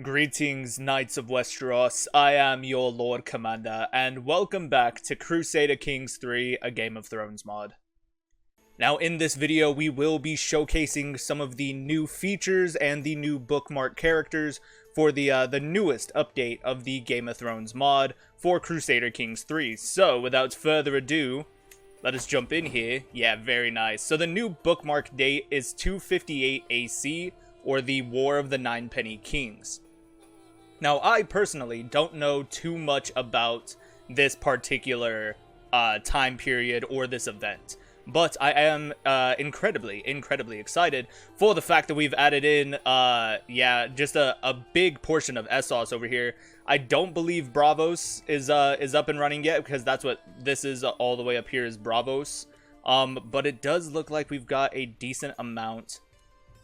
Greetings, Knights of Westeros. I am your Lord Commander, and welcome back to Crusader Kings 3, a Game of Thrones mod. Now, in this video, we will be showcasing some of the new features and the new bookmark characters for the newest update of the Game of Thrones mod for Crusader Kings 3. So, without further ado, let us jump in here. Yeah, very nice. So, the new bookmark date is 258 AC, or the War of the Ninepenny Kings. Now, I personally don't know too much about this particular time period or this event, but I am incredibly excited for the fact that we've added in, just a big portion of Essos over here. I don't believe Braavos is up and running yet, because that's what this is. All the way up here is Braavos, but it does look like we've got a decent amount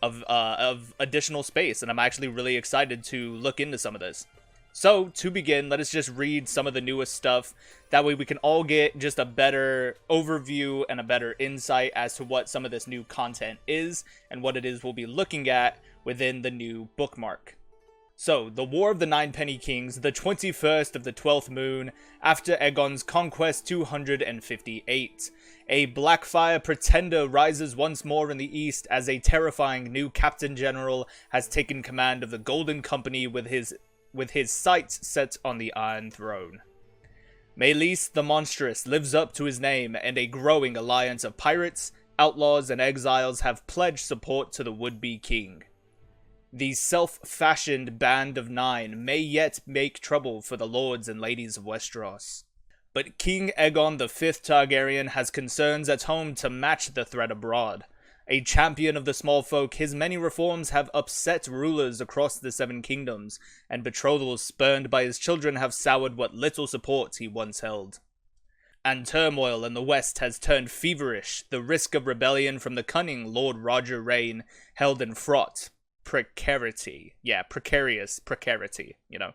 of additional space, and I'm actually really excited to look into some of this. So, to begin, let us just read some of the newest stuff. That way we can all get just a better overview and a better insight as to what some of this new content is, and what it is we'll be looking at within the new bookmark. So, the War of the Ninepenny Kings, the 21st of the 12th moon, after Aegon's conquest 258. A Blackfire pretender rises once more in the east as a terrifying new Captain General has taken command of the Golden Company with his sights set on the Iron Throne. Melys the Monstrous lives up to his name, and a growing alliance of pirates, outlaws, and exiles have pledged support to the would-be king. The self-fashioned Band of Nine may yet make trouble for the lords and ladies of Westeros. But King Aegon V Targaryen has concerns at home to match the threat abroad. A champion of the small folk, his many reforms have upset rulers across the Seven Kingdoms, and betrothals spurned by his children have soured what little support he once held. And turmoil in the west has turned feverish, the risk of rebellion from the cunning Lord Roger Reyne held in fraught precarity. Yeah, precarity, you know.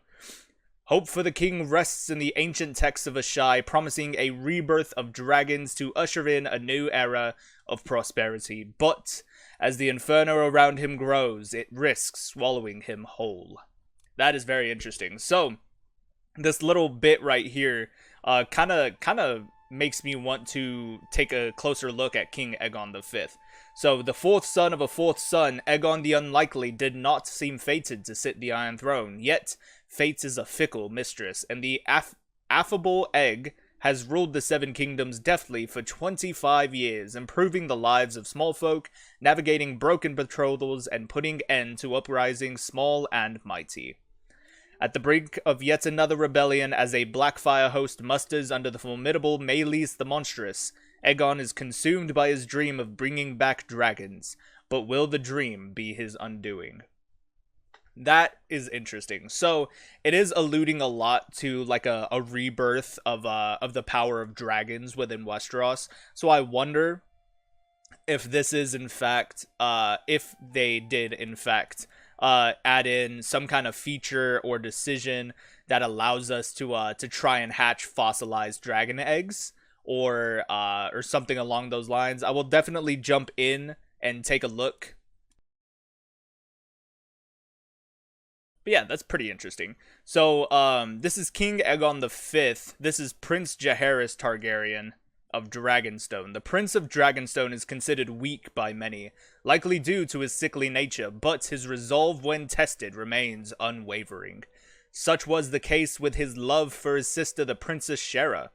Hope for the king rests in the ancient texts of Ashai, promising a rebirth of dragons to usher in a new era of prosperity. But as the inferno around him grows, it risks swallowing him whole. That is very interesting. So, this little bit right here kind of makes me want to take a closer look at King Aegon V. So, the fourth son of a fourth son, Aegon the Unlikely, did not seem fated to sit the Iron Throne. Yet, fate is a fickle mistress, and the affable egg has ruled the Seven Kingdoms deftly for 25 years, improving the lives of small folk, navigating broken betrothals, and putting end to uprisings small and mighty. At the brink of yet another rebellion, as a Blackfire host musters under the formidable Melys the Monstrous, Aegon is consumed by his dream of bringing back dragons, but will the dream be his undoing? That is interesting. So, it is alluding a lot to, like, a rebirth of the power of dragons within Westeros. So I wonder if this is, in fact, if they did, in fact, add in some kind of feature or decision that allows us to try and hatch fossilized dragon eggs, or something along those lines. I will definitely jump in and take a look. But yeah, that's pretty interesting. So, this is King Aegon V. This is Prince Jaehaerys Targaryen of Dragonstone. The Prince of Dragonstone is considered weak by many, likely due to his sickly nature, but his resolve when tested remains unwavering. Such was the case with his love for his sister, the Princess Shera.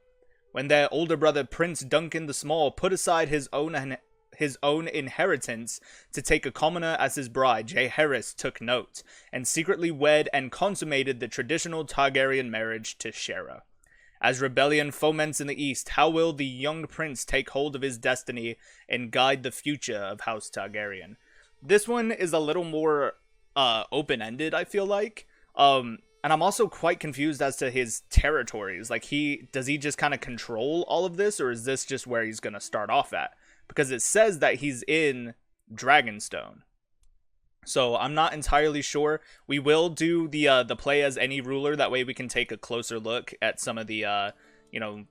When their older brother, Prince Duncan the Small, put aside his own inheritance to take a commoner as his bride, Jaehaerys took note, and secretly wed and consummated the traditional Targaryen marriage to Shera. As rebellion foments in the east, how will the young prince take hold of his destiny and guide the future of House Targaryen? This one is a little more open-ended, I feel like. And I'm also quite confused as to his territories. Like, does he just kind of control all of this, or is this just where he's going to start off at? Because it says that he's in Dragonstone. So I'm not entirely sure. We will do the play as any ruler. That way we can take a closer look at some of the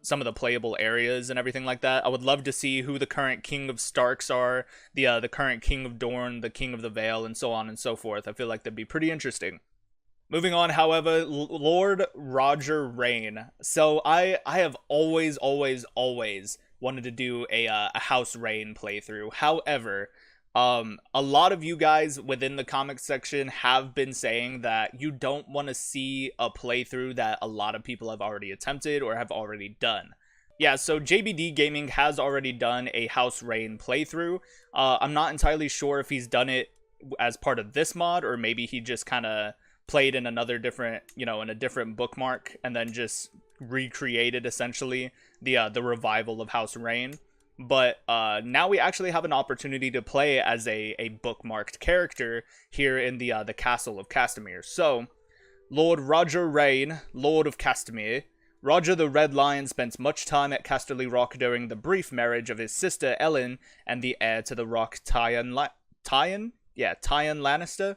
some of the playable areas and everything like that. I would love to see who the current King of Starks are, the current King of Dorne, the King of the Vale, and so on and so forth. I feel like that'd be pretty interesting. Moving on, however, Lord Roger Reyne. So I have always wanted to do a House Reyne playthrough. However, a lot of you guys within the comments section have been saying that you don't want to see a playthrough that a lot of people have already attempted or have already done. Yeah, so JBD Gaming has already done a House Reyne playthrough. I'm not entirely sure if he's done it as part of this mod, or maybe he just kind of played in another different, in a different bookmark, and then just recreated essentially the revival of House Reyne. But now we actually have an opportunity to play as a bookmarked character here in the Castle of Castamere. So, Lord Roger Reyne, Lord of Castamere. Roger the Red Lion spent much time at Casterly Rock during the brief marriage of his sister Ellen and the heir to the rock Tyon Lannister.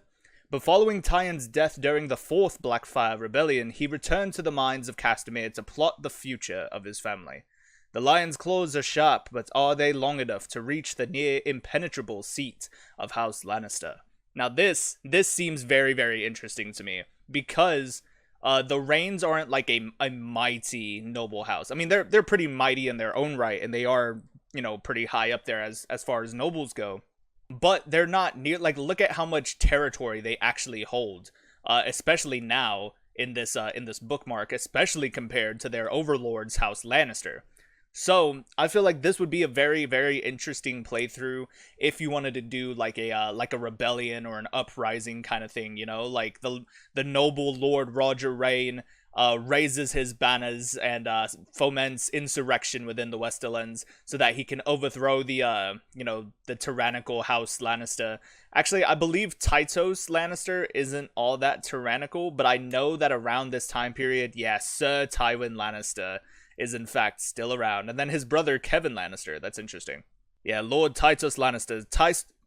But following Tyon's death during the Fourth Blackfire Rebellion, he returned to the mines of Castamere to plot the future of his family. The lion's claws are sharp, but are they long enough to reach the near impenetrable seat of House Lannister? Now this seems very, very interesting to me, because the Reynes aren't like a mighty noble house. I mean, they're pretty mighty in their own right, and they are, pretty high up there as far as nobles go. But they're not near, like, look at how much territory they actually hold, especially now in this bookmark, especially compared to their overlord's House Lannister. So I feel like this would be a very, very interesting playthrough if you wanted to do like a rebellion or an uprising kind of thing, like the noble Lord Roger Reyne raises his banners and foments insurrection within the Westerlands so that he can overthrow the tyrannical House Lannister. Actually, I believe Tytos Lannister isn't all that tyrannical, but I know that around this time period, yes, Sir Tywin Lannister is in fact still around. And then his brother Kevin Lannister, that's interesting. Yeah, Lord Tytos Lannister.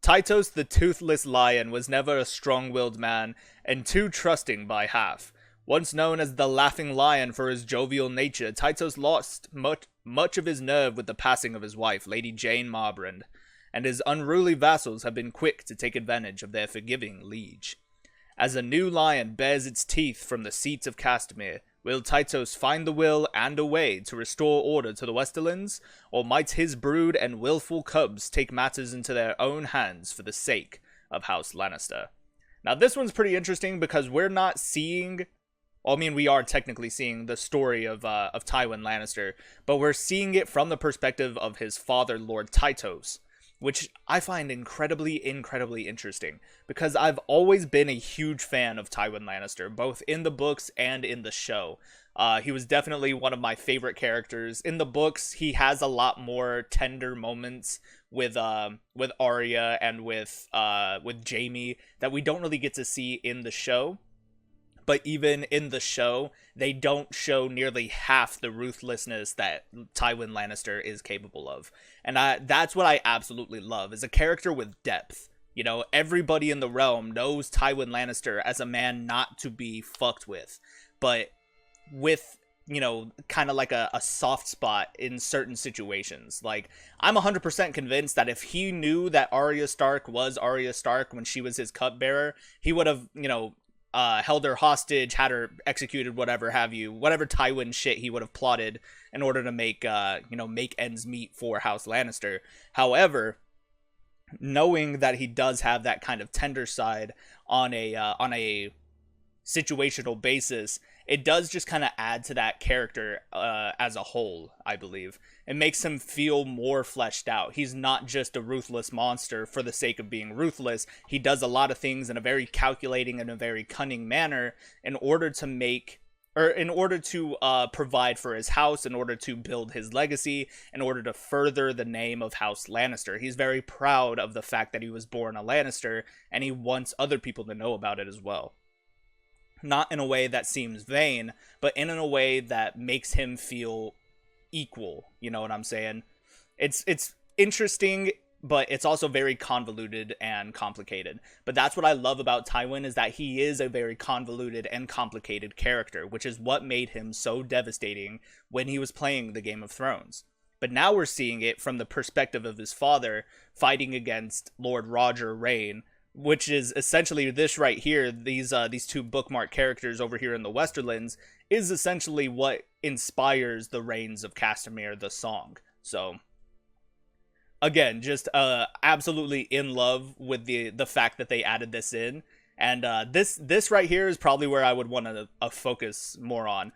Tytos the Toothless Lion was never a strong-willed man, and too trusting by half. Once known as the Laughing Lion for his jovial nature, Tytos lost much of his nerve with the passing of his wife, Lady Jane Marbrand, and his unruly vassals have been quick to take advantage of their forgiving liege. As a new lion bears its teeth from the seats of Castamere, will Tytos find the will and a way to restore order to the Westerlands, or might his brood and willful cubs take matters into their own hands for the sake of House Lannister? Now this one's pretty interesting because we're not seeing, well, I mean, we are technically seeing the story of Tywin Lannister, but we're seeing it from the perspective of his father, Lord Tytos, which I find incredibly interesting, because I've always been a huge fan of Tywin Lannister, both in the books and in the show. He was definitely one of my favorite characters. In the books, he has a lot more tender moments with Arya and with Jaime that we don't really get to see in the show. But even in the show, they don't show nearly half the ruthlessness that Tywin Lannister is capable of. And that's what I absolutely love, is a character with depth. Everybody in the realm knows Tywin Lannister as a man not to be fucked with. But with, kind of like a soft spot in certain situations. Like, I'm 100% convinced that if he knew that Arya Stark was Arya Stark when she was his cupbearer, he would have, held her hostage, had her executed, whatever have you, whatever Tywin shit he would have plotted in order to make ends meet for House Lannister. However, knowing that he does have that kind of tender side on a situational basis, it does just kind of add to that character as a whole, I believe. It makes him feel more fleshed out. He's not just a ruthless monster for the sake of being ruthless. He does a lot of things in a very calculating and a very cunning manner in order to provide for his house, in order to build his legacy, in order to further the name of House Lannister. He's very proud of the fact that he was born a Lannister, and he wants other people to know about it as well. Not in a way that seems vain, but in a way that makes him feel equal. You know what I'm saying? It's interesting, but it's also very convoluted and complicated. But that's what I love about Tywin, is that he is a very convoluted and complicated character, which is what made him so devastating when he was playing the Game of Thrones. But now we're seeing it from the perspective of his father fighting against Lord Roger Reyne, which is essentially this right here. These two bookmark characters over here in the Westerlands is essentially what inspires the Reynes of Castamere, the song. So again, just absolutely in love with the fact that they added this in. And this right here is probably where I would want to focus more on.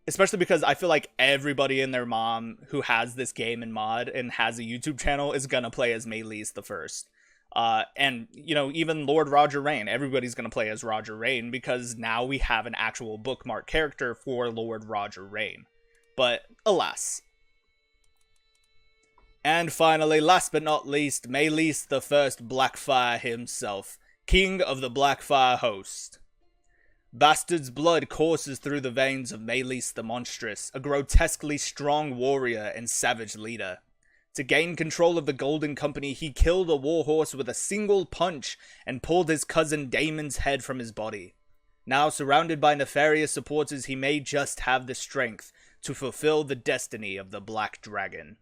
Especially because I feel like everybody and their mom who has this game in mod and has a YouTube channel is gonna play as Melys the First. And, you know, even Lord Roger Rayne, everybody's gonna play as Roger Rayne because now we have an actual bookmark character for Lord Roger Rayne. But, alas. And finally, last but not least, Melys the First Blackfire himself, King of the Blackfire host. Bastard's blood courses through the veins of Melys the Monstrous, a grotesquely strong warrior and savage leader. To gain control of the Golden Company, he killed a warhorse with a single punch and pulled his cousin Daemon's head from his body. Now surrounded by nefarious supporters, he may just have the strength to fulfill the destiny of the Black Dragon.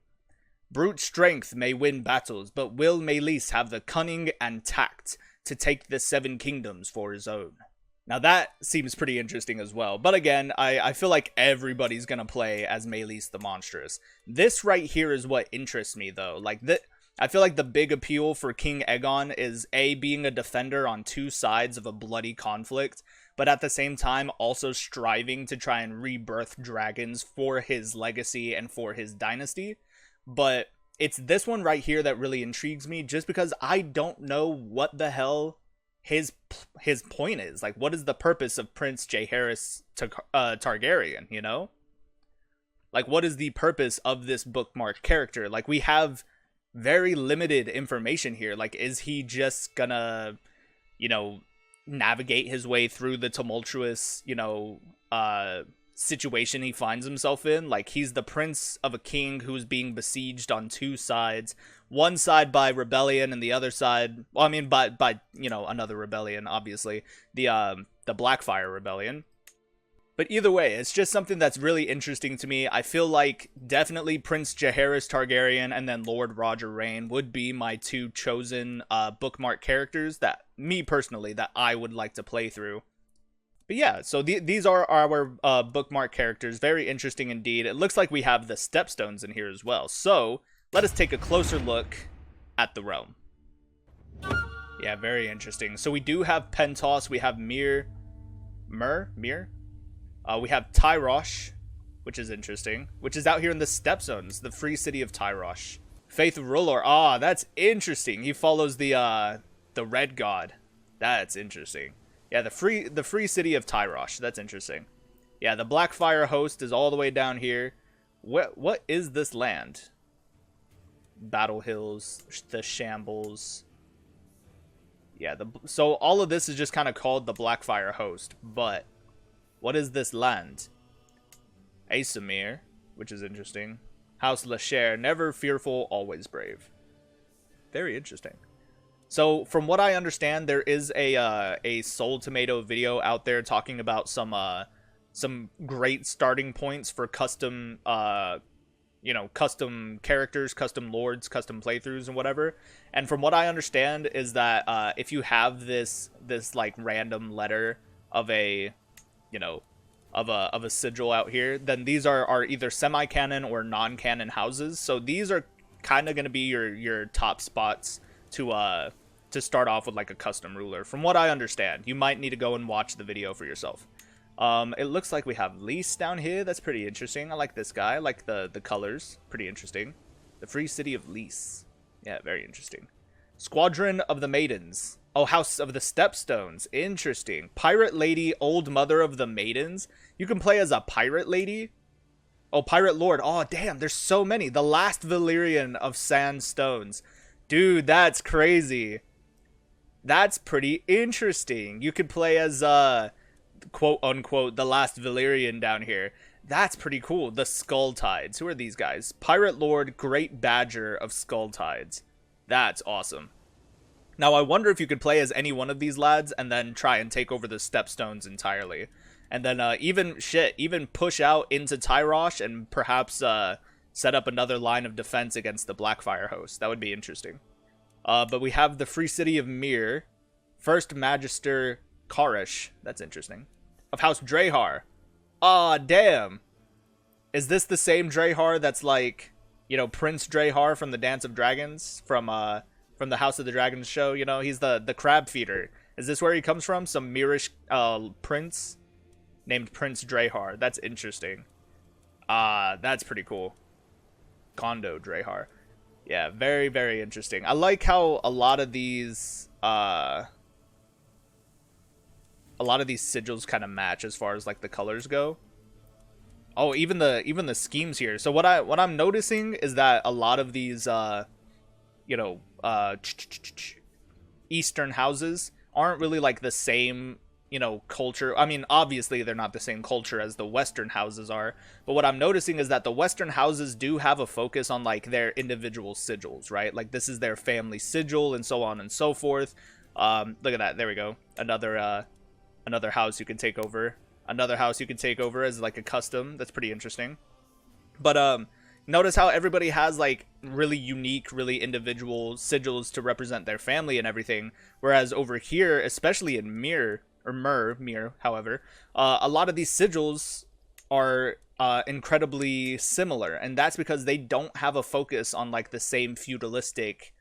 Brute strength may win battles, but will Melys have the cunning and tact to take the Seven Kingdoms for his own? Now that seems pretty interesting as well, but again, I feel like everybody's gonna play as Melys the Monstrous. This right here is what interests me though. Like, I feel like the big appeal for King Aegon is A, being a defender on two sides of a bloody conflict, but at the same time also striving to try and rebirth dragons for his legacy and for his dynasty. But it's this one right here that really intrigues me, just because I don't know what the hell his point is. Like, what is the purpose of Prince Jaehaerys Targaryen, you know? Like, what is the purpose of this bookmark character? Like, we have very limited information here. Like, is he just gonna, you know, navigate his way through the tumultuous, you know, situation he finds himself in? Like, he's the prince of a king who's being besieged on two sides. One side by rebellion and the other side, well, I mean, by you know, another rebellion, obviously, the Blackfire Rebellion. But either way, it's just something that's really interesting to me. I feel like definitely Prince Jaehaerys Targaryen and then Lord Roger Rayne would be my two chosen bookmark characters that, me personally, that I would like to play through. But yeah, so these are our bookmark characters. Very interesting indeed. It looks like we have the Stepstones in here as well. So let us take a closer look at the realm. Yeah, very interesting. So we do have Pentos, we have Mir. We have Tyrosh, which is interesting, which is out here in the Stepstones, the free city of Tyrosh. Faith of R'hllor, ah, that's interesting. He follows the Red God. That's interesting. Yeah, the free city of Tyrosh. That's interesting. Yeah, the Blackfire host is all the way down here. What is this land? Battle Hills, the Shambles. Yeah, so all of this is just kind of called the Blackfire host, but what is this land? Asamir, which is interesting. House Lashare, never fearful, always brave. Very interesting. So, from what I understand, there is a Soul Tomato video out there talking about some great starting points for custom, you know, custom characters, custom lords, custom playthroughs, and whatever. And from what I understand is that if you have this like random letter of a, you know, of a sigil out here, then these are either semi-canon or non-canon houses. So these are kind of going to be your top spots to start off with, like a custom ruler. From what I understand, you might need to go and watch the video for yourself. It looks like we have Lys down here. That's pretty interesting. I like this guy. I like the colors. Pretty interesting. The free city of Lys. Yeah, very interesting. Squadron of the Maidens. Oh, House of the Stepstones. Interesting. Pirate Lady, Old Mother of the Maidens. You can play as a pirate lady. Oh, Pirate Lord. Oh, damn. There's so many. The last Valyrian of Sandstones. Dude, that's crazy. That's pretty interesting. You could play as, quote unquote, the last Valyrian down here. That's pretty cool. The Skull Tides. Who are these guys? Pirate Lord, Great Badger of Skull Tides. That's awesome. Now, I wonder if you could play as any one of these lads and then try and take over the Stepstones entirely. And then even push out into Tyrosh and perhaps set up another line of defense against the Blackfire host. That would be interesting. But we have the Free City of Myr, First Magister Karish, that's interesting, of House Drahar. Aw, damn. Is this the same Drahar that's like, you know, Prince Drahar from the Dance of Dragons, from the House of the Dragons show? You know, he's the crab feeder. Is this where he comes from? Some Myrish prince named Prince Drahar. That's interesting. That's pretty cool. Kondo Drahar. Yeah, very, very interesting. I like how a lot of these sigils kind of match as far as like the colors go. Oh, even the schemes here. So what I'm noticing is that a lot of these Eastern houses aren't really like the same, you know, culture. I mean, obviously they're not the same culture as the Western houses are, but what I'm noticing is that the Western houses do have a focus on like their individual sigils, right? Like this is their family sigil and so on and so forth. Look at that. There we go. Another house you can take over. Another house you can take over as like a custom. That's pretty interesting. But notice how everybody has like really unique, really individual sigils to represent their family and everything. Whereas over here, especially in Myr, however, a lot of these sigils are incredibly similar. And that's because they don't have a focus on like the same feudalistic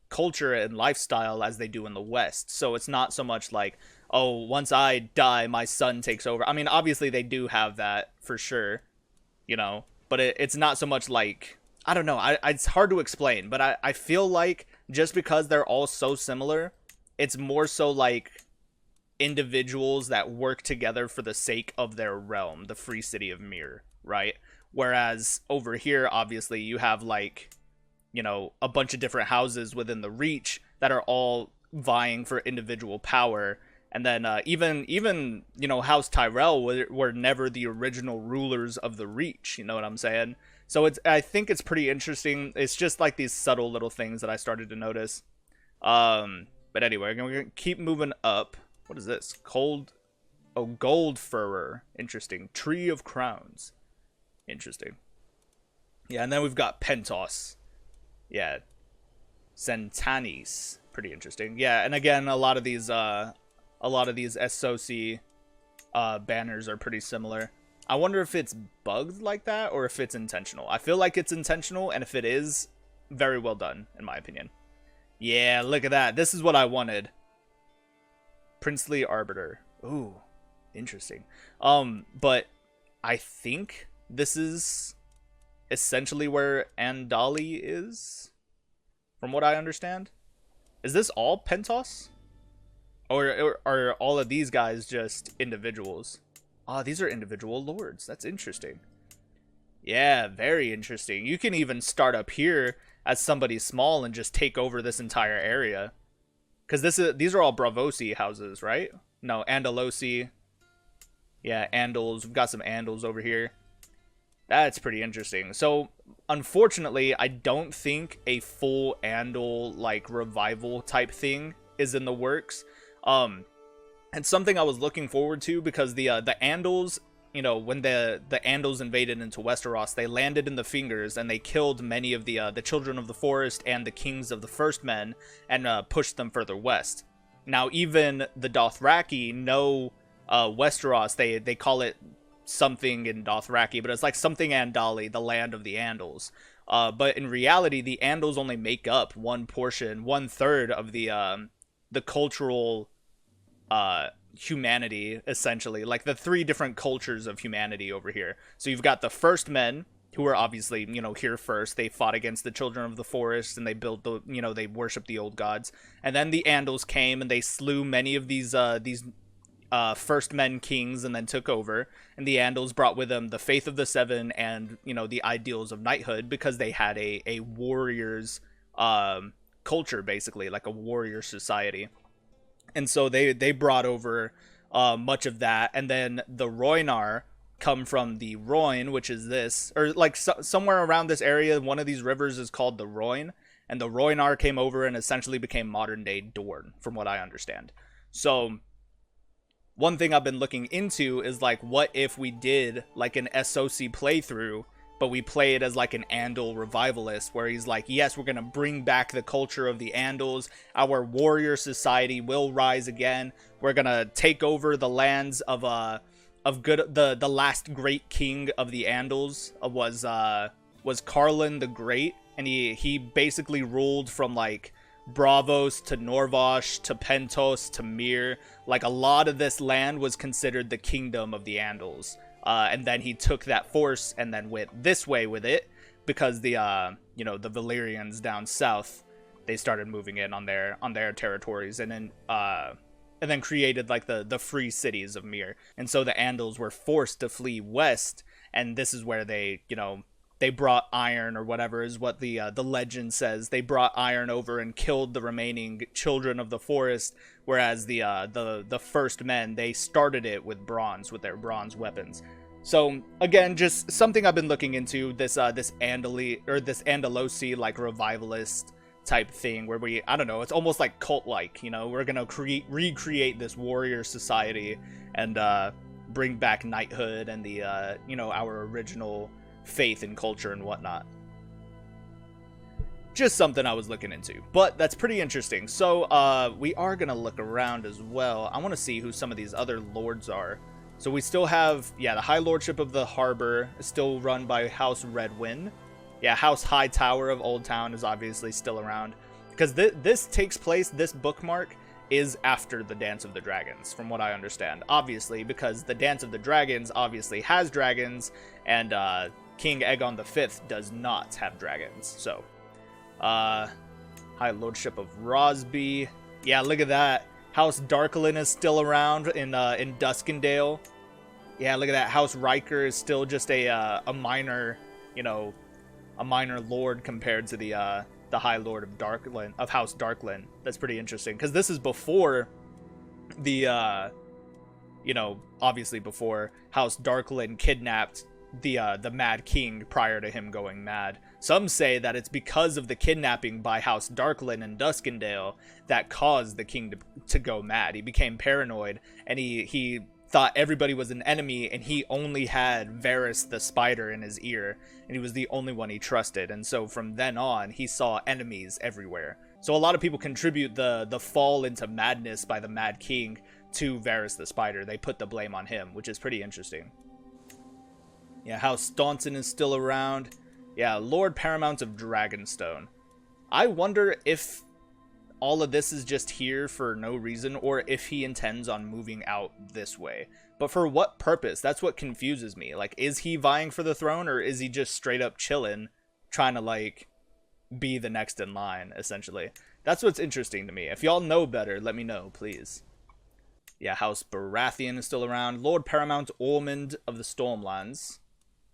culture and lifestyle as they do in the West. So it's not so much like, oh, once I die, my son takes over. I mean, obviously they do have that for sure, you know, but it's not so much like, I don't know, it's hard to explain, but I feel like just because they're all so similar, it's more so like individuals that work together for the sake of their realm, the Free City of Myr, right? Whereas over here, obviously, you have like, you know, a bunch of different houses within the Reach that are all vying for individual power. And then even you know, House Tyrell were never the original rulers of the Reach. You know what I'm saying? So I think it's pretty interesting. It's just like these subtle little things that I started to notice. But anyway, we're gonna keep moving up. What is this? Gold Furrer. Interesting. Tree of Crowns. Interesting. Yeah, and then we've got Pentos. Yeah. Centanis. Pretty interesting. Yeah, and again, a lot of these Essos banners are pretty similar. I wonder if it's bugged like that or if it's intentional. I feel like it's intentional, and if it is, very well done, in my opinion. Yeah, look at that. This is what I wanted. Princely Arbiter. Ooh, interesting. But I think this is essentially where Andalos is, from what I understand. Is this all Pentos? Or are all of these guys just individuals? Ah, these are individual lords. That's interesting. Yeah, very interesting. You can even start up here as somebody small and just take over this entire area. Because these are all Bravosi houses, right? No, Andalosi. Yeah, Andals. We've got some Andals over here. That's pretty interesting. So, unfortunately, I don't think a full Andal, like, revival type thing is in the works. It's something I was looking forward to because the Andals, you know, when the Andals invaded into Westeros, they landed in the Fingers and they killed many of the children of the forest and the kings of the First Men and pushed them further west. Now, even the Dothraki know Westeros. They call it something in Dothraki, but it's like something Andali, the land of the Andals. But in reality, the Andals only make up one third of the cultural humanity, essentially, like the three different cultures of humanity over here. So you've got the First Men, who are obviously, you know, here first. They fought against the children of the forest and they built the, you know, they worshiped the old gods. And then the Andals came and they slew many of these First Men kings and then took over. And the Andals brought with them the faith of the Seven and, you know, the ideals of knighthood, because they had a warrior's culture, basically, like a warrior society. And so they brought over much of that. And then the Rhoynar come from the Rhoyne, which is this, or like somewhere around this area, one of these rivers is called the Rhoyne. And the Rhoynar came over and essentially became modern day Dorne, from what I understand. So one thing I've been looking into is like, what if we did like an SOC playthrough, but we play it as like an Andal revivalist, where he's like, yes, we're gonna bring back the culture of the Andals. Our warrior society will rise again. We're gonna take over the lands of the last great king of the Andals was Carlin the Great, and he basically ruled from like Bravos to Norvosh to Pentos to Mir. Like, a lot of this land was considered the kingdom of the Andals. And then he took that force and then went this way with it, because the the Valyrians down south, they started moving in on their territories, and then created like the free cities of Mir. And so the Andals were forced to flee west, and this is where they brought iron, or whatever is what the legend says. They brought iron over and killed the remaining children of the forest, whereas the first men, they started it with bronze, with their bronze weapons. So again, just something I've been looking into, this Andalosi like revivalist type thing, where I don't know, it's almost like cult-like, we're gonna recreate this warrior society and bring back knighthood and the our original faith and culture and whatnot. Just something I was looking into, but that's pretty interesting. So we are gonna look around as well. I want to see who some of these other lords are. So we still have, the High Lordship of the Harbor is still run by House Redwyn. House High Tower of Old Town is obviously still around, because this takes place, this bookmark is after the Dance of the Dragons, from what I understand. Obviously, because the Dance of the Dragons obviously has dragons, and King Aegon V does not have dragons. So, High Lordship of Rosby. Yeah, look at that. House Darklin is still around in Duskendale. Yeah, look at that. House Riker is still just a minor, a minor lord compared to the High Lord of House Darklin. That's pretty interesting, because this is before the obviously before House Darklin kidnapped the Mad King prior to him going mad. Some say that it's because of the kidnapping by House Darklin and Duskendale that caused the king to go mad. He became paranoid, and he thought everybody was an enemy, and he only had Varys the Spider in his ear, and he was the only one he trusted. And so from then on, he saw enemies everywhere. So a lot of people contribute the fall into madness by the Mad King to Varys the Spider. They put the blame on him, which is pretty interesting. Yeah, House Staunton is still around. Yeah, Lord Paramount of Dragonstone. I wonder if all of this is just here for no reason, or if he intends on moving out this way. But for what purpose? That's what confuses me. Like, is he vying for the throne, or is he just straight up chilling, trying to, like, be the next in line, essentially? That's what's interesting to me. If y'all know better, let me know, please. Yeah, House Baratheon is still around. Lord Paramount Ormond of the Stormlands.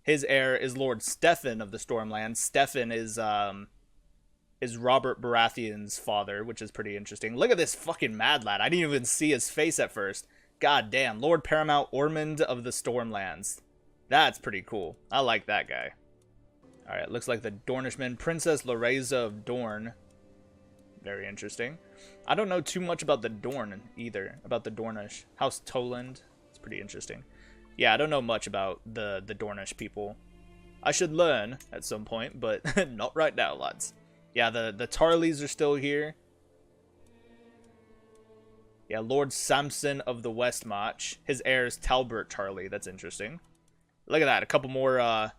His heir is Lord Stefan of the Stormlands. Stefan is Robert Baratheon's father, which is pretty interesting. Look at this fucking mad lad. I didn't even see his face at first. God damn. Lord Paramount Ormond of the Stormlands. That's pretty cool. I like that guy. Alright, looks like the Dornishman. Princess Loreza of Dorne. Very interesting. I don't know too much about the Dorne either. About the Dornish. House Toland. It's pretty interesting. Yeah, I don't know much about the Dornish people. I should learn at some point, but not right now, lads. Yeah, the Tarleys are still here. Yeah, Lord Samson of the Westmarch. His heir is Talbert Tarley. That's interesting. Look at that. A couple more,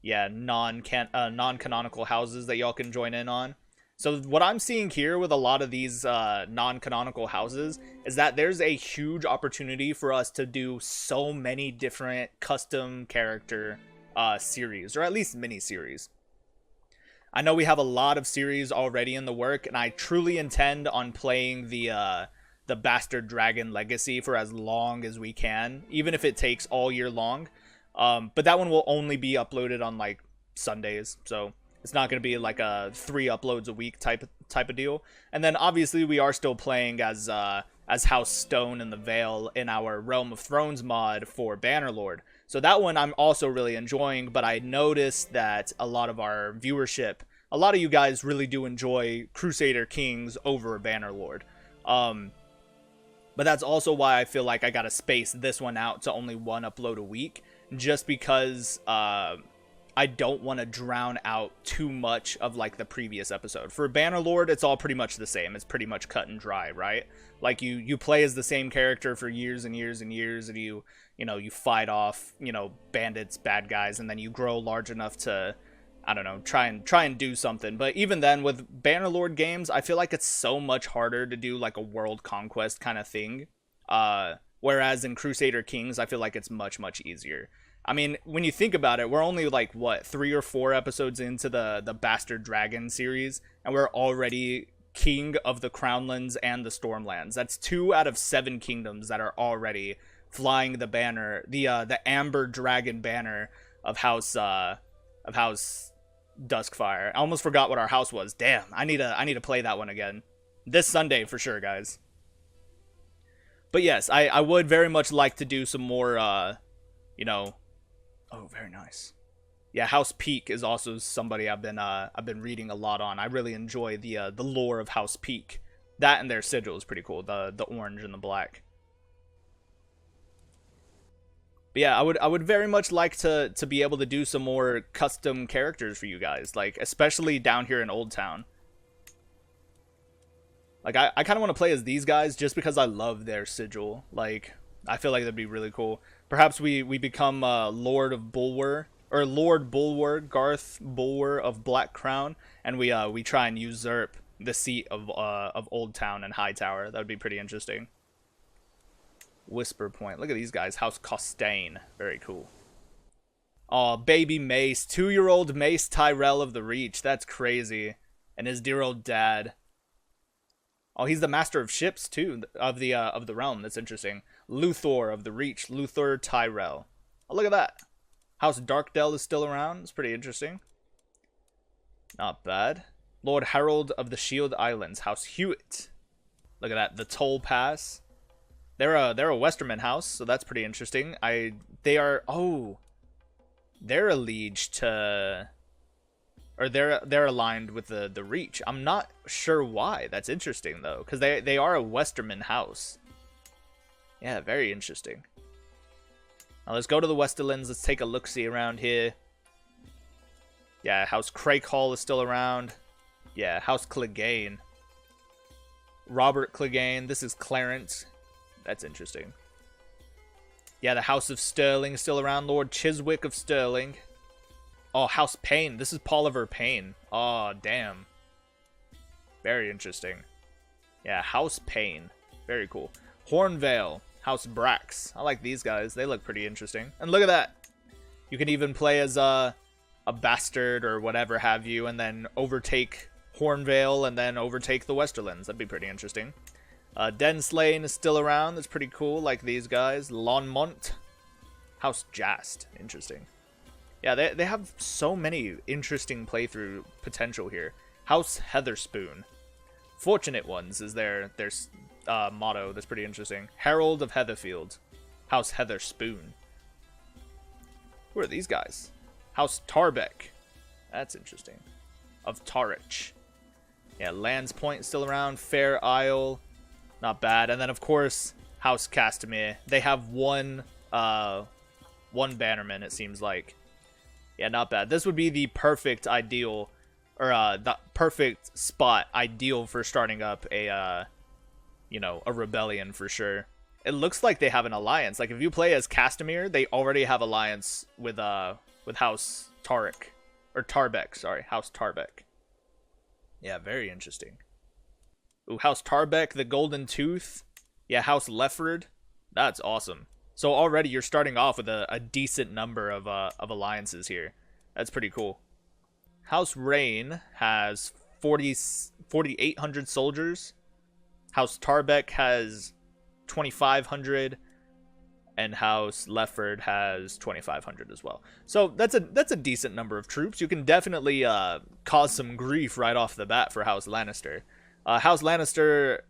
non-canonical houses that y'all can join in on. So what I'm seeing here with a lot of these non-canonical houses is that there's a huge opportunity for us to do so many different custom character series, or at least mini-series. I know we have a lot of series already in the work, and I truly intend on playing the Bastard Dragon Legacy for as long as we can, even if it takes all year long. But that one will only be uploaded on, like, Sundays, so it's not going to be like a 3 uploads a week type of deal. And then obviously we are still playing as House Stone in the Vale in our Realm of Thrones mod for Bannerlord. So that one I'm also really enjoying, but I noticed that a lot of our viewership, a lot of you guys really do enjoy Crusader Kings over Bannerlord. But that's also why I feel like I gotta space this one out to only 1 upload a week, just because I don't want to drown out too much of like the previous episode. For Bannerlord, it's all pretty much the same. It's pretty much cut and dry, right? Like you play as the same character for years and years and years, and you fight off, bandits, bad guys, and then you grow large enough to, I don't know, try and do something. But even then, with Bannerlord games, I feel like it's so much harder to do like a world conquest kind of thing. Whereas in Crusader Kings, I feel like it's much, much easier. I mean, when you think about it, we're only like, what, 3 or 4 episodes into the Bastard Dragon series, and we're already king of the Crownlands and the Stormlands. That's 2 out of 7 kingdoms that are already flying the banner, the Amber Dragon banner of House Duskfire. I almost forgot what our house was. Damn, I need to play that one again. This Sunday for sure, guys. But yes, I would very much like to do some more, Oh, very nice. Yeah, House Peak is also somebody I've been reading a lot on. I really enjoy the lore of House Peak. That and their sigil is pretty cool. The orange and the black. But yeah, I would very much like to be able to do some more custom characters for you guys, like especially down here in Old Town. Like I kind of want to play as these guys just because I love their sigil. Like I feel like that'd be really cool. Perhaps we become Lord of Bulwer, or Lord Bulwer, Garth Bulwer of Black Crown, and we try and usurp the seat of Old Town and Hightower. That would be pretty interesting. Whisper Point. Look at these guys. House Costain. Very cool. Oh, baby Mace. 2-year-old Mace Tyrell of the Reach. That's crazy. And his dear old dad. Oh, he's the master of ships too, of the realm. That's interesting. Luthor of the Reach, Luthor Tyrell. Oh, look at that. House Darkdale is still around. It's pretty interesting. Not bad. Lord Harold of the Shield Islands, House Hewitt. Look at that. The Toll Pass. They're a Westerman house, so that's pretty interesting. They're alleged to, or they're aligned with the Reach. I'm not sure why. That's interesting though, because they are a Westerman house. Yeah, very interesting. Now let's go to the Westerlands. Let's take a look-see around here. Yeah, House Crakehall is still around. Yeah, House Clegane. Robert Clegane. This is Clarence. That's interesting. Yeah, the House of Stirling is still around. Lord Chiswick of Stirling. Oh, House Payne. This is Poliver Payne. Oh, damn. Very interesting. Yeah, House Payne. Very cool. Hornvale. House Brax. I like these guys. They look pretty interesting. And look at that. You can even play as a bastard or whatever have you, and then overtake Hornvale and then overtake the Westerlands. That'd be pretty interesting. Denslane is still around. That's pretty cool. Like these guys. Lonmont. House Jast. Interesting. Yeah, they have so many interesting playthrough potential here. House Heatherspoon. Fortunate Ones is their motto. That's pretty interesting. Herald of Heatherfield. House Heatherspoon. Who are these guys? House Tarbeck. That's interesting. Of Tarich. Yeah, Lands Point still around. Fair Isle. Not bad. And then, of course, House Castamere. They have one bannerman, it seems like. Yeah, not bad. This would be the perfect ideal, or the perfect spot ideal for starting up a rebellion for sure. It looks like they have an alliance. Like if you play as Castamere, they already have alliance with House Tarek, or Tarbeck. Sorry, House Tarbeck. Yeah, very interesting. Ooh, House Tarbeck, the Golden Tooth. Yeah, House Lefford. That's awesome. So already you're starting off with a decent number of alliances here. That's pretty cool. House Reyne has 4,800 soldiers. House Tarbeck has 2,500, and House Lefford has 2,500 as well. So that's a decent number of troops. You can definitely cause some grief right off the bat for House Lannister. House Lannister,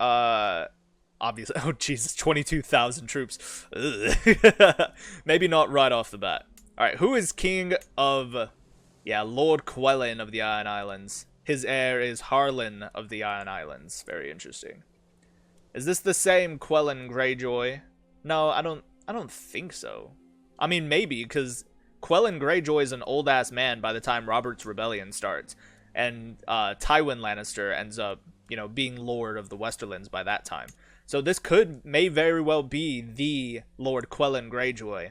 obviously, oh Jesus, 22,000 troops. Maybe not right off the bat. All right, who is king of, Lord Quellen of the Iron Islands? His heir is Harlan of the Iron Islands. Very interesting. Is this the same Quellen Greyjoy? No, I don't think so. I mean, maybe, because Quelyn Greyjoy is an old-ass man by the time Robert's Rebellion starts. And Tywin Lannister ends up, you know, being Lord of the Westerlands by that time. So this may very well be the Lord Quelyn Greyjoy.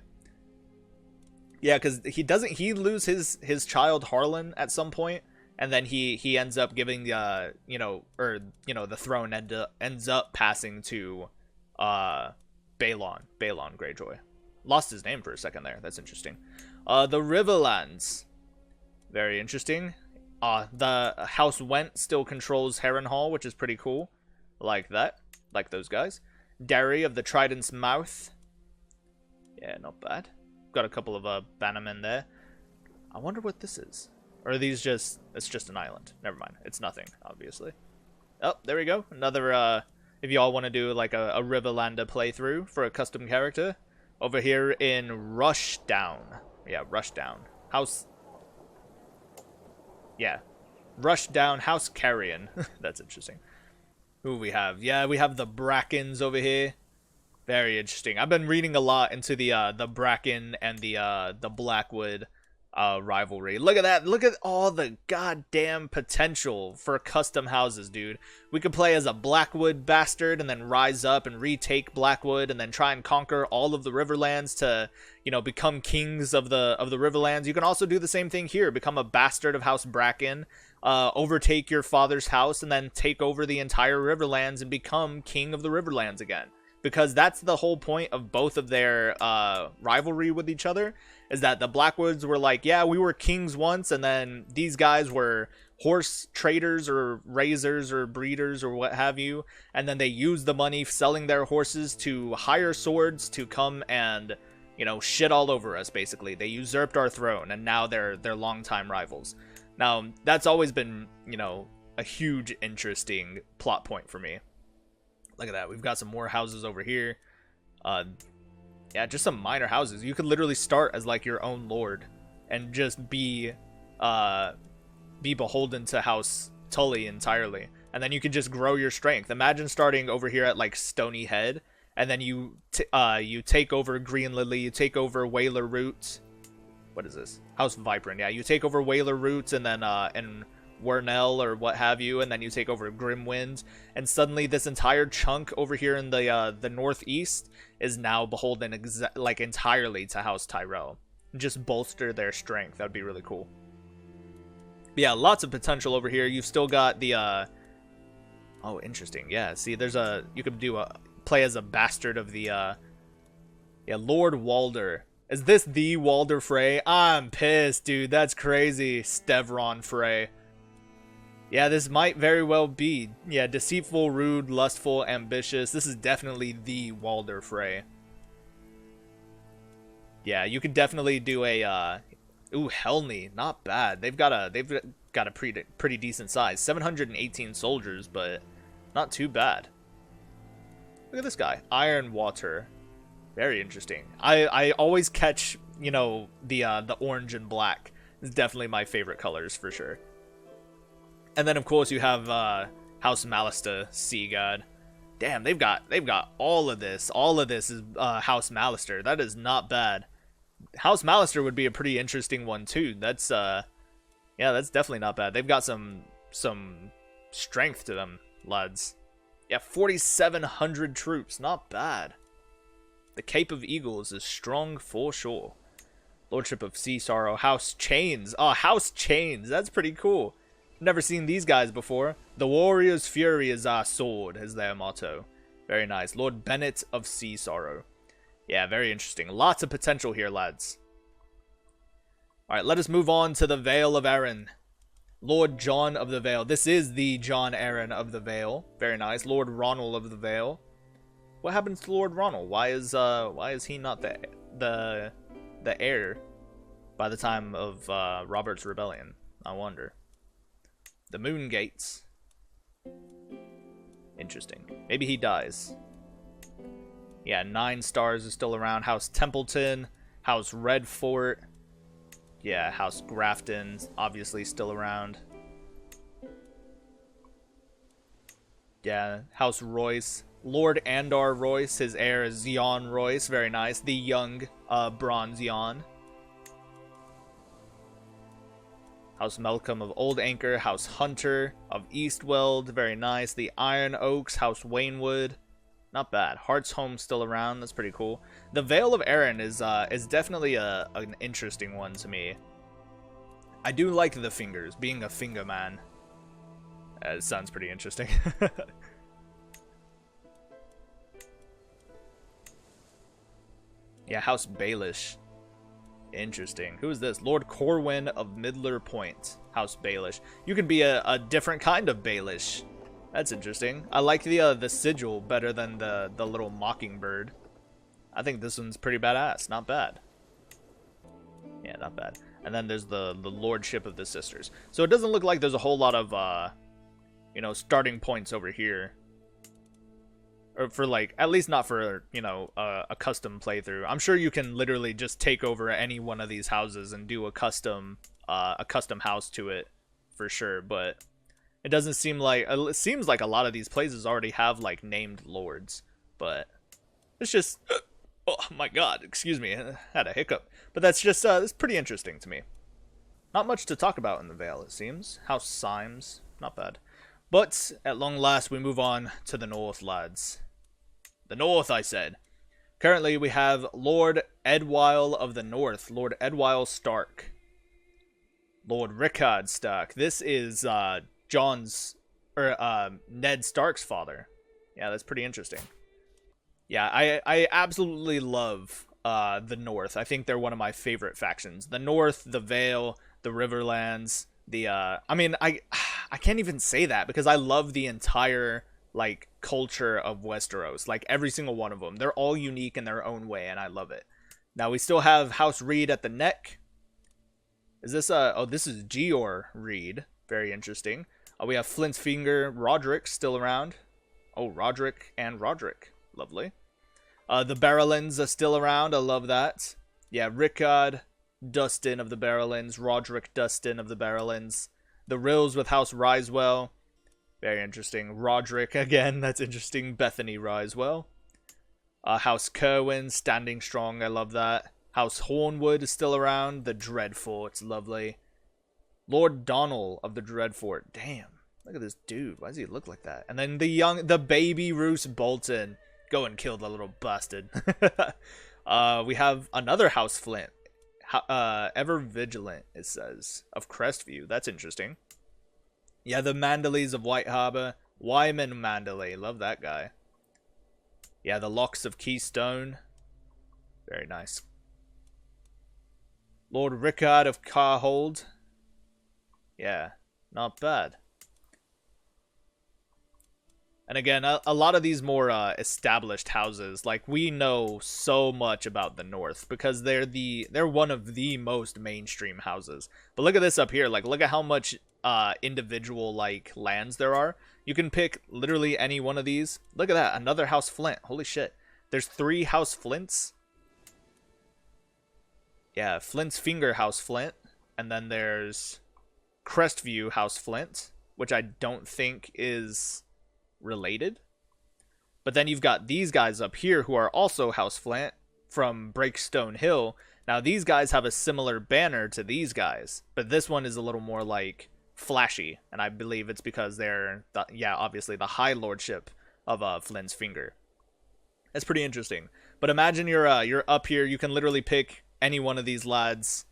Yeah, because he lose his child Harlan at some point, and then he ends up giving the the throne ends up passing to Balon Greyjoy. Lost his name for a second there. That's interesting. The Riverlands, very interesting. The House Went still controls Harrenhal, which is pretty cool. Like that. Like those guys. Derry of the Trident's Mouth. Yeah, not bad. Got a couple of bannermen there. I wonder what this is. Or are these just... It's just an island. Never mind. It's nothing, obviously. Oh, there we go. Another, if y'all want to do, like, a Riverlander playthrough for a custom character. Over here in Rushdown. Yeah, Rushdown. House... Yeah. Rushdown House Carrion. That's interesting. Who we have? Yeah, we have the Brackens over here. Very interesting. I've been reading a lot into the Bracken and the Blackwood rivalry. Look at that. Look at all the goddamn potential for custom houses, dude. We could play as a Blackwood bastard and then rise up and retake Blackwood and then try and conquer all of the Riverlands to, you know, become kings of the Riverlands. You can also do the same thing here. Become a bastard of House Bracken, overtake your father's house, and then take over the entire Riverlands and become king of the Riverlands again. Because that's the whole point of both of their rivalry with each other, is that the Blackwoods were like, yeah, we were kings once, and then these guys were horse traders or raisers or breeders or what have you, and then they used the money selling their horses to hire swords to come and, you know, shit all over us, basically. They usurped our throne, and now they're longtime rivals. Now, that's always been, you know, a huge, interesting plot point for me. Look at that. We've got some more houses over here. Yeah, just some minor houses. You could literally start as like your own lord and just be beholden to House Tully entirely. And then you could just grow your strength. Imagine starting over here at like Stony Head, and then you take over Green Lily, you take over Whaler Roots. What is this? House Vibrant. Yeah, you take over Whaler Roots, and then and Wernell or what have you, and then you take over Grimwind, and suddenly this entire chunk over here in the northeast is now beholden like entirely to House Tyrell. Just bolster their strength. That would be really cool. But yeah, lots of potential over here. You've still got the oh, interesting. Yeah, see, there's you could do play as a bastard of the yeah, Lord Walder. Is this the Walder Frey? I'm pissed, dude. That's crazy. Stevron Frey. Yeah, this might very well be. Yeah, deceitful, rude, lustful, ambitious. This is definitely the Walder Frey. Yeah, you could definitely do a ooh, Helny, not bad. They've got a pretty decent size. 718 soldiers, but not too bad. Look at this guy. Ironwater. Very interesting. I always catch, you know, the orange and black. It's definitely my favorite colors for sure. And then of course you have House Malista, Sea God. Damn, they've got all of this. All of this is House Malister. That is not bad. House Malister would be a pretty interesting one too. That's yeah, that's definitely not bad. They've got some strength to them, lads. Yeah, 4,700 troops. Not bad. The Cape of Eagles is strong for sure. Lordship of Sea Sorrow. House Chains. Oh, House Chains. That's pretty cool. Never seen these guys before. The warrior's fury is our sword, is their motto. Very nice. Lord Bennett of Sea Sorrow. Yeah, very interesting. Lots of potential here, lads. Alright, let us move on to the Vale of Arryn. Lord John of the Vale. This is the John Arryn of the Vale. Very nice. Lord Ronald of the Vale. What happens to Lord Ronald? Why is he not the heir by the time of Robert's Rebellion? I wonder. The Moon Gates. Interesting. Maybe he dies. Yeah, 9 stars is still around. House Templeton. House Redfort. Yeah, House Grafton. Obviously still around. Yeah, House Royce. Lord Andar Royce. His heir is Jon Royce. Very nice. The young Bronze Jon. House Malcolm of Old Anchor, House Hunter of Eastweld, very nice. The Iron Oaks, House Waynwood, not bad. Heart's Home still around, that's pretty cool. The Vale of Arryn is definitely an interesting one to me. I do like the fingers, being a finger man. It sounds pretty interesting. Yeah, House Baelish. Interesting. Who is this? Lord Corwin of Midler Point. House Baelish. You could be a different kind of Baelish. That's interesting. I like the sigil better than the little mockingbird. I think this one's pretty badass. Not bad. Yeah, not bad. And then there's the Lordship of the Sisters. So it doesn't look like there's a whole lot of, you know, starting points over here. Or for, like, at least not for, you know, a custom playthrough. I'm sure you can literally just take over any one of these houses and do a custom house to it, for sure. But it doesn't seem like, it seems like a lot of these places already have, like, named lords. But it's just, oh my god, excuse me, I had a hiccup. But that's just, it's pretty interesting to me. Not much to talk about in the Vale, it seems. House Symes, not bad. But, at long last, we move on to the north, lads. The north, I said. Currently, we have Lord Edwyle of the North. Lord Edwyle Stark. Lord Rickard Stark. This is, Ned Stark's father. Yeah, that's pretty interesting. Yeah, I absolutely love, the North. I think they're one of my favorite factions. The North, the Vale, the Riverlands... I mean, I can't even say that because I love the entire, like, culture of Westeros. Like, every single one of them. They're all unique in their own way, and I love it. Now, we still have House Reed at the neck. Is this, oh, this is Geor Reed. Very interesting. We have Flint's Finger Roderick still around. Oh, Roderick and Roderick. Lovely. The Barrowlands are still around. I love that. Yeah, Rickard Dustin of the Barrowlands, Roderick Dustin of the Barrowlands, the Rills with House Risewell, very interesting. Roderick again, that's interesting. Bethany Risewell, House Kerwin standing strong, I love that. House Hornwood is still around. The Dreadfort, it's lovely. Lord Donnell of the Dreadfort, damn, look at this dude. Why does he look like that? And then the baby Roose Bolton, go and kill the little bastard. We have another House Flint. Ever Vigilant, it says, of Crestview. That's interesting. Yeah, the Mandaleys of White Harbor. Wyman Mandalay, love that guy. Yeah, the Locks of Keystone. Very nice. Lord Rickard of Carhold. Yeah, not bad. And again, a lot of these more established houses, like, we know so much about the North because they're one of the most mainstream houses. But look at this up here, like, look at how much individual, like, lands there are. You can pick literally any one of these. Look at that, another House Flint. Holy shit. There's 3 House Flints. Yeah, Flint's Finger House Flint. And then there's Crestview House Flint, which I don't think is related. But then you've got these guys up here who are also House Flint from Breakstone Hill. Now these guys have a similar banner to these guys, but this one is a little more like flashy, and I believe it's because they're obviously the High Lordship of Flint's Finger. That's pretty interesting. But imagine you're up here, you can literally pick any one of these lads.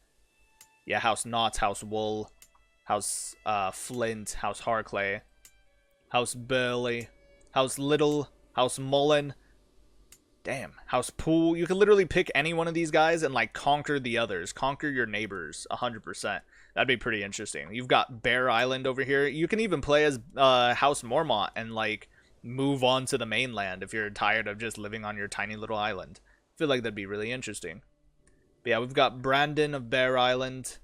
Yeah, House Knott, House Wool, House Flint, House Harclay, House Burley, House Little, House Mullen, damn, House Poole. You could literally pick any one of these guys and, like, conquer the others. Conquer your neighbors 100%. That'd be pretty interesting. You've got Bear Island over here. You can even play as House Mormont and, like, move on to the mainland if you're tired of just living on your tiny little island. I feel like that'd be really interesting. But yeah, we've got Brandon of Bear Island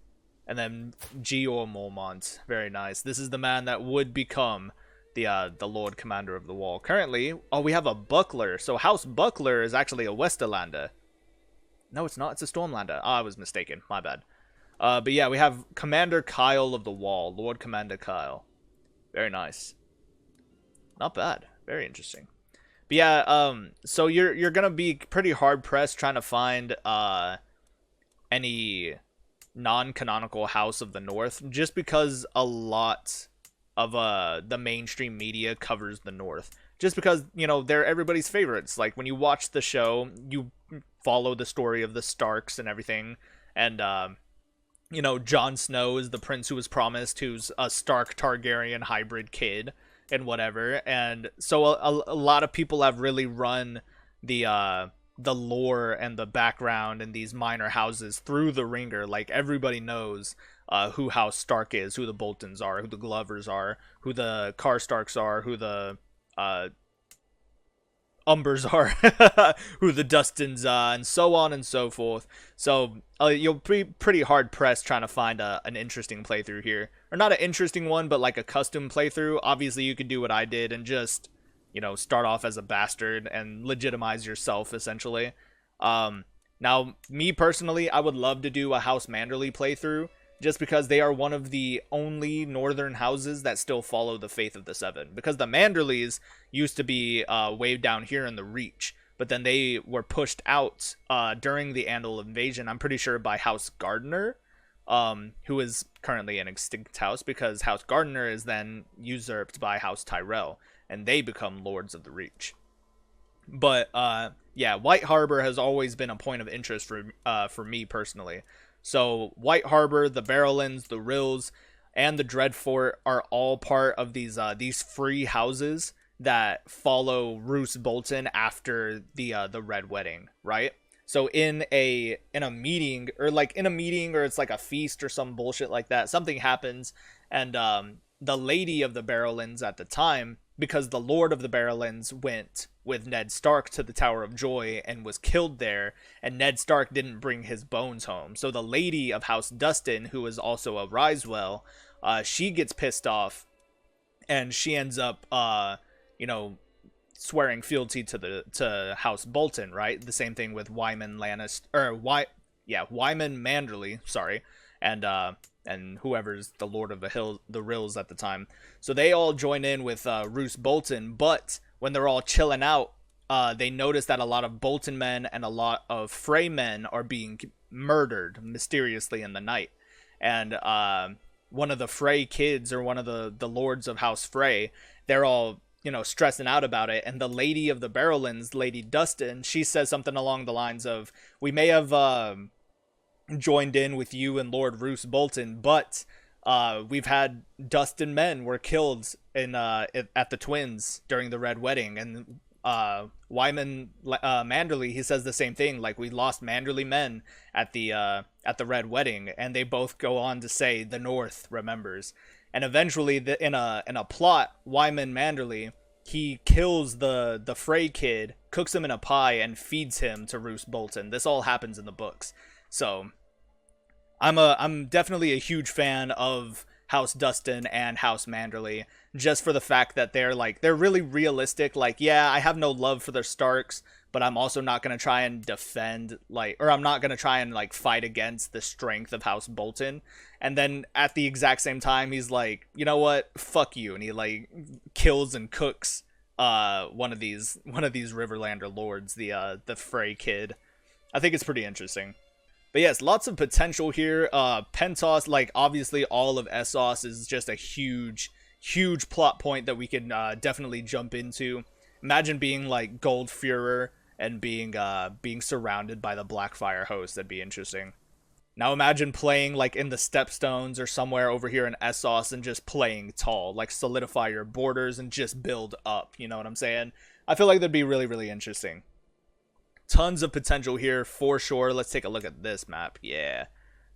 and then Geor Mormont. Very nice. This is the man that would become the Lord Commander of the Wall. Currently, oh, we have a Buckler. So House Buckler is actually a Westerlander. No, it's not. It's a Stormlander. I was mistaken. My bad. But yeah, we have Commander Kyle of the Wall. Lord Commander Kyle. Very nice. Not bad. Very interesting. But yeah, so you're gonna be pretty hard pressed trying to find any non-canonical house of the North, just because a lot of the mainstream media covers the North. Just because, you know, they're everybody's favorites. Like, when you watch the show, you follow the story of the Starks and everything, and you know, Jon Snow is the prince who was promised, who's a Stark Targaryen hybrid kid and whatever. And so a lot of people have really run the lore and the background in these minor houses through the ringer. Like, everybody knows who House Stark is, who the Boltons are, who the Glovers are, who the Karstarks are, who the Umbers are, who the Dustins are, and so on and so forth. So you'll be pretty hard pressed trying to find an interesting playthrough here, or not an interesting one, but like a custom playthrough. Obviously, you could do what I did and just, you know, start off as a bastard and legitimize yourself, essentially. Now, me personally, I would love to do a House Manderly playthrough, just because they are one of the only northern houses that still follow the Faith of the Seven. Because the Manderleys used to be way down here in the Reach, but then they were pushed out during the Andal invasion, I'm pretty sure by House Gardener, who is currently an extinct house, because House Gardener is then usurped by House Tyrell, and they become Lords of the Reach. But yeah, White Harbor has always been a point of interest for me personally. So White Harbor, the Barrowlands, the Rills, and the Dreadfort are all part of these free houses that follow Roose Bolton after the Red Wedding, right? So in a meeting, or it's like a feast or some bullshit like that, something happens, and the lady of the Barrowlands at the time, because the Lord of the Barrowlands went with Ned Stark to the Tower of Joy and was killed there, and Ned Stark didn't bring his bones home. So the lady of House Dustin, who is also a Risewell, she gets pissed off, and she ends up, you know, swearing fealty to House Bolton, right? The same thing with Wyman Manderly, sorry, and whoever's the Lord of the Rills at the time. So they all join in with Roose Bolton, but when they're all chilling out, they notice that a lot of Bolton men and a lot of Frey men are being murdered mysteriously in the night. And one of the Frey kids, or one of the lords of House Frey, they're all, you know, stressing out about it. And the lady of the Barrowlands, Lady Dustin, she says something along the lines of, "We may have joined in with you and Lord Roose Bolton, but we've had Dustin men were killed at the Twins during the Red Wedding." And Wyman Manderly, he says the same thing, like, "We lost Manderly men at the Red Wedding," and they both go on to say, "The North remembers." And eventually, in a plot, Wyman Manderly, he kills the Frey kid, cooks him in a pie, and feeds him to Roose Bolton. This all happens in the books. So I'm definitely a huge fan of House Dustin and House Manderly, just for the fact that they're really realistic. Like, yeah, I have no love for the Starks, but I'm also not going to try and defend, or I'm not going to try and, fight against the strength of House Bolton. And then at the exact same time, he's like, you know what? Fuck you. And he, kills and cooks one of these Riverlander lords, the Frey kid. I think it's pretty interesting. But yes, lots of potential here. Pentos, obviously all of Essos is just a huge plot point that we can definitely jump into. Imagine being Gold Führer and being surrounded by the Blackfire host. That'd be interesting. Now imagine playing in the Stepstones or somewhere over here in Essos and just playing tall, solidify your borders and just build up. You know what I'm saying? I feel like that'd be really, really interesting. Tons of potential here for sure. Let's take a look at this map. Yeah,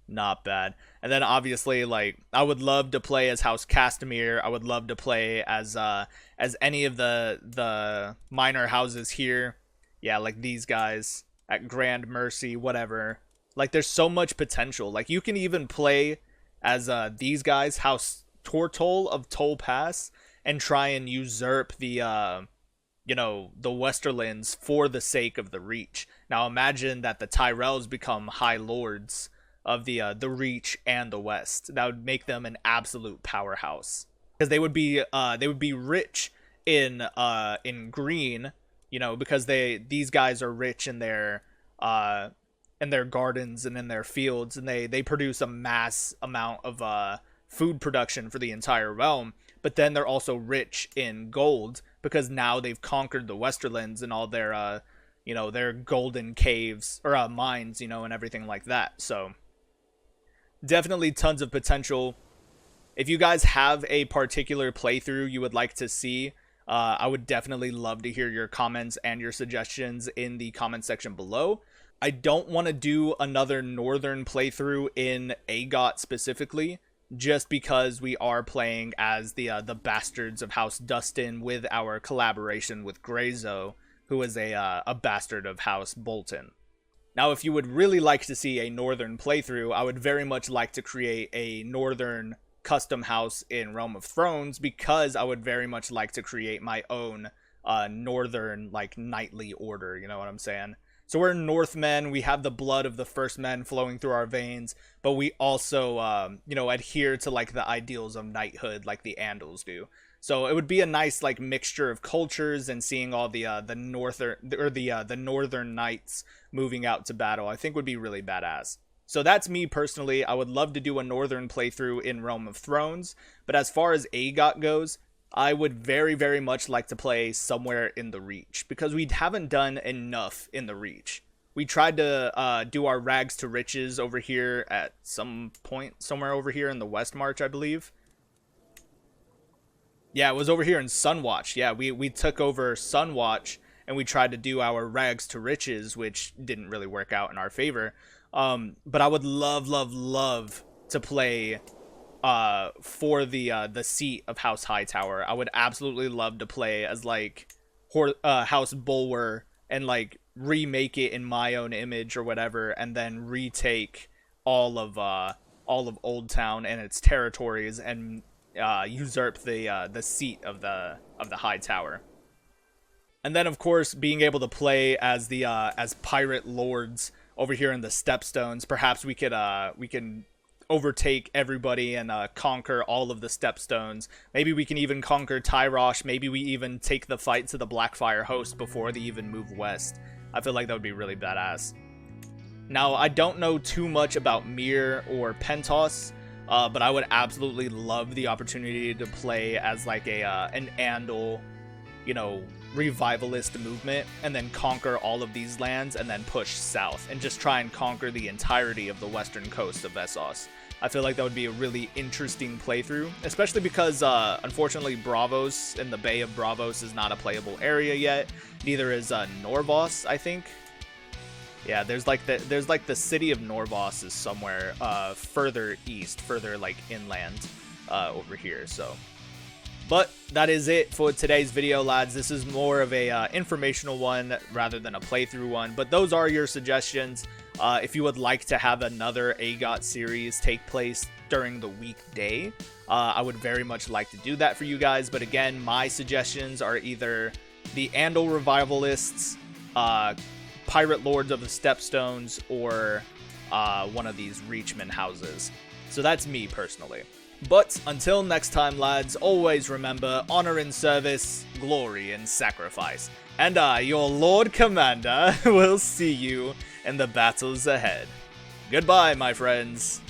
not bad. And then obviously, I would love to play as House Castamere. I would love to play as any of the minor houses here. Yeah, these guys at Grand Mercy, whatever. There's so much potential. You can even play as these guys, House Tortol of Toll Pass, and try and usurp the Westerlands for the sake of the Reach. Now imagine that the Tyrells become High Lords of the Reach and the West. That would make them an absolute powerhouse, because they would be rich in green, because these guys are rich in their their gardens and in their fields, and they produce a mass amount of food production for the entire realm. But then they're also rich in gold because now they've conquered the Westerlands and all their their golden caves or mines, and everything like that. So definitely tons of potential. If you guys have a particular playthrough you would like to see, I would definitely love to hear your comments and your suggestions in the comment section below. I don't want to do another northern playthrough in AGOT specifically, just because we are playing as the bastards of House Dustin with our collaboration with Greyzo, who is a bastard of House Bolton. Now, if you would really like to see a northern playthrough, I would very much like to create a northern custom house in Realm of Thrones, because I would very much like to create my own northern, like, knightly order, you know what I'm saying? So we're Northmen, we have the blood of the first men flowing through our veins, but we also, adhere to, like, the ideals of knighthood like the Andalos do. So it would be a nice, like, mixture of cultures, and seeing all the northern knights moving out to battle, I think would be really badass. So that's me personally. I would love to do a northern playthrough in Realm of Thrones, but as far as AGOT goes, I would very, very much like to play somewhere in the Reach, because we haven't done enough in the Reach. We tried to do our rags to riches over here at some point, somewhere over here in the West March, I believe. Yeah, it was over here in Sunwatch. Yeah, we took over Sunwatch, and we tried to do our rags to riches, which didn't really work out in our favor. But I would love, love, love to play for the seat of House Hightower. I would absolutely love to play as, like, House Bulwer, and, like, remake it in my own image or whatever, and then retake all of Old Town and its territories, and usurp the seat of the Hightower. And then, of course, being able to play as the as pirate lords over here in the Stepstones. Perhaps we can overtake everybody and conquer all of the Stepstones. Maybe we can even conquer Tyrosh. Maybe we even take the fight to the Blackfire host before they even move west. I feel like that would be really badass. Now, I don't know too much about Myr or Pentos, but I would absolutely love the opportunity to play as, like, an Andal, revivalist movement, and then conquer all of these lands, and then push south and just try and conquer the entirety of the western coast of Essos. I feel like that would be a really interesting playthrough, especially because unfortunately Braavos and the Bay of Braavos is not a playable area yet. Neither is Norvos, I think. Yeah, there's like the city of Norvos is somewhere further east, further, like, inland over here. So, but that is it for today's video, lads. This is more of a informational one rather than a playthrough one, but those are your suggestions. If you would like to have another AGOT series take place during the weekday, I would very much like to do that for you guys. But again, my suggestions are either the Andal Revivalists, Pirate Lords of the Stepstones, or one of these Reachman houses. So that's me personally. But until next time, lads, always remember, honor in service, glory in sacrifice. And I, your Lord Commander, will see you in the battles ahead. Goodbye, my friends.